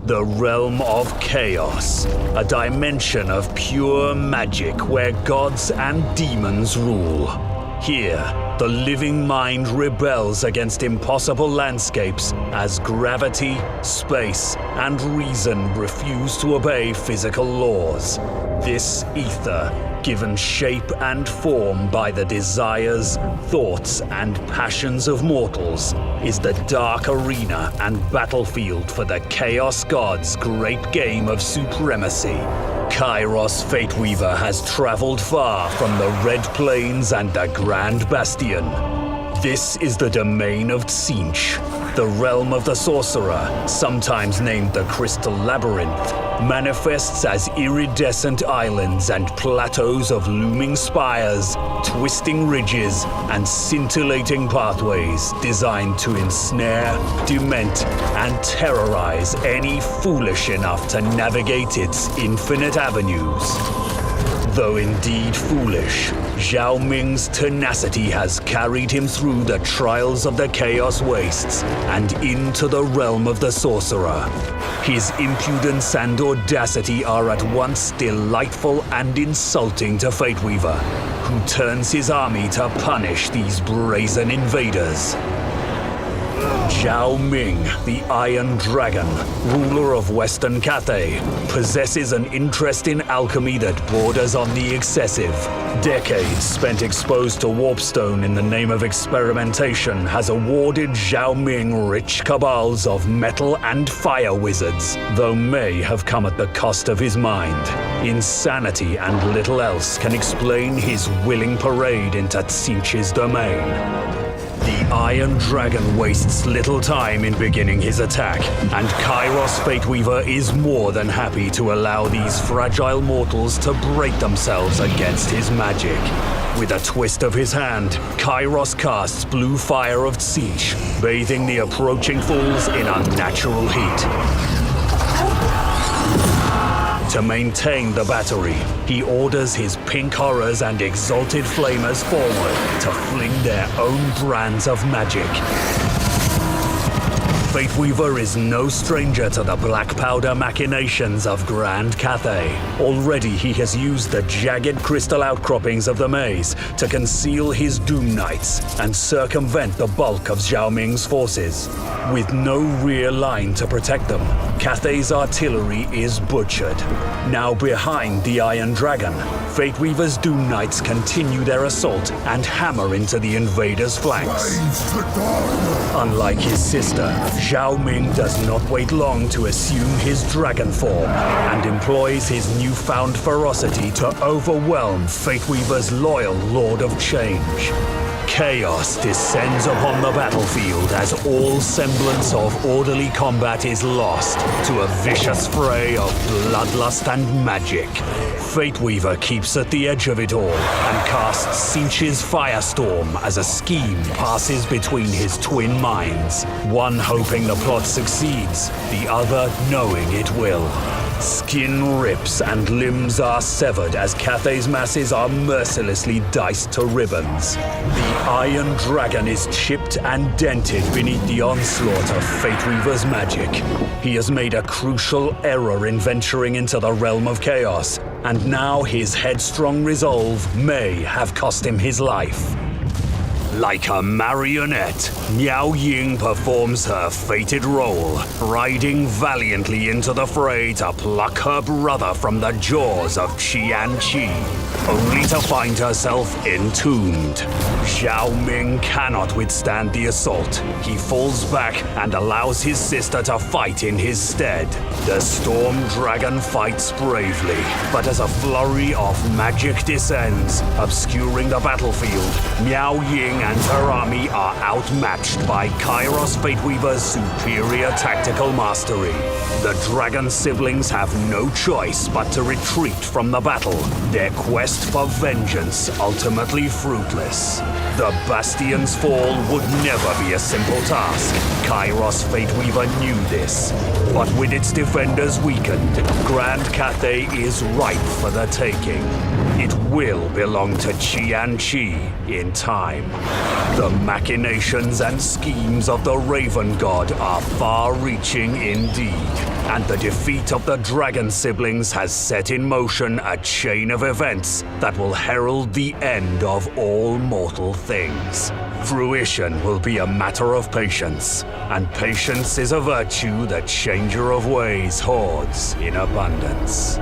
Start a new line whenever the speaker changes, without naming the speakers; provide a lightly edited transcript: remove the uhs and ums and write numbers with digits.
The realm of chaos, a dimension of pure magic where gods and demons rule. Here, the living mind rebels against impossible landscapes as gravity, space, and reason refuse to obey physical laws. This ether, given shape and form by the desires, thoughts, and passions of mortals, is the dark arena and battlefield for the Chaos God's great game of supremacy. Kairos Fateweaver has traveled far from the Red Plains and the Grand Bastion. This is the domain of Tzeentch, the realm of the sorcerer, sometimes named the Crystal Labyrinth, manifests as iridescent islands and plateaus of looming spires, twisting ridges, and scintillating pathways designed to ensnare, dement, and terrorize any foolish enough to navigate its infinite avenues. Though indeed foolish, Zhao Ming's tenacity has carried him through the trials of the Chaos Wastes and into the realm of the sorcerer. His impudence and audacity are at once delightful and insulting to Fateweaver, who turns his army to punish these brazen invaders. Zhao Ming, the Iron Dragon, ruler of Western Cathay, possesses an interest in alchemy that borders on the excessive. Decades spent exposed to warpstone in the name of experimentation has awarded Zhao Ming rich cabals of metal and fire wizards, though may have come at the cost of his mind. Insanity and little else can explain his willing parade into Tzeentch's domain. The Iron Dragon wastes little time in beginning his attack, and Kairos Fateweaver is more than happy to allow these fragile mortals to break themselves against his magic. With a twist of his hand, Kairos casts Blue Fire of Tzeentch, bathing the approaching fools in unnatural heat. To maintain the battery, he orders his pink horrors and exalted flamers forward to fling their own brands of magic. Fateweaver is no stranger to the black powder machinations of Grand Cathay. Already he has used the jagged crystal outcroppings of the maze to conceal his Doom Knights and circumvent the bulk of Zhao Ming's forces. With no rear line to protect them, Cathay's artillery is butchered. Now behind the Iron Dragon, Fateweaver's Doom Knights continue their assault and hammer into the invaders' flanks. Unlike his sister, Zhao Ming does not wait long to assume his dragon form and employs his newfound ferocity to overwhelm Fateweaver's loyal Lord of Change. Chaos descends upon the battlefield as all semblance of orderly combat is lost to a vicious fray of bloodlust and magic. Fateweaver keeps at the edge of it all and casts Tzeentch's Firestorm as a scheme passes between his twin minds, one hoping the plot succeeds, the other knowing it will. Skin rips and limbs are severed as Cathay's masses are mercilessly diced to ribbons. The Iron Dragon is chipped and dented beneath the onslaught of Fateweaver's magic. He has made a crucial error in venturing into the realm of chaos, and now his headstrong resolve may have cost him his life. Like a marionette, Miao Ying performs her fated role, riding valiantly into the fray to pluck her brother from the jaws of Qian Qi, only to find herself entombed. Zhao Ming cannot withstand the assault. He falls back and allows his sister to fight in his stead. The Storm Dragon fights bravely, but as a flurry of magic descends, obscuring the battlefield, Miao Ying and her army are outmatched by Kairos Fateweaver's superior tactical mastery. The dragon siblings have no choice but to retreat from the battle, their quest for vengeance ultimately fruitless. The Bastion's fall would never be a simple task. Kairos Fateweaver knew this. But with its defenders weakened, Grand Cathay is ripe for the taking. It will belong to Qianqi in time. The machinations and schemes of the Raven God are far-reaching indeed, and the defeat of the dragon siblings has set in motion a chain of events that will herald the end of all mortal things. Fruition will be a matter of patience, and patience is a virtue the Changer of Ways hoards in abundance.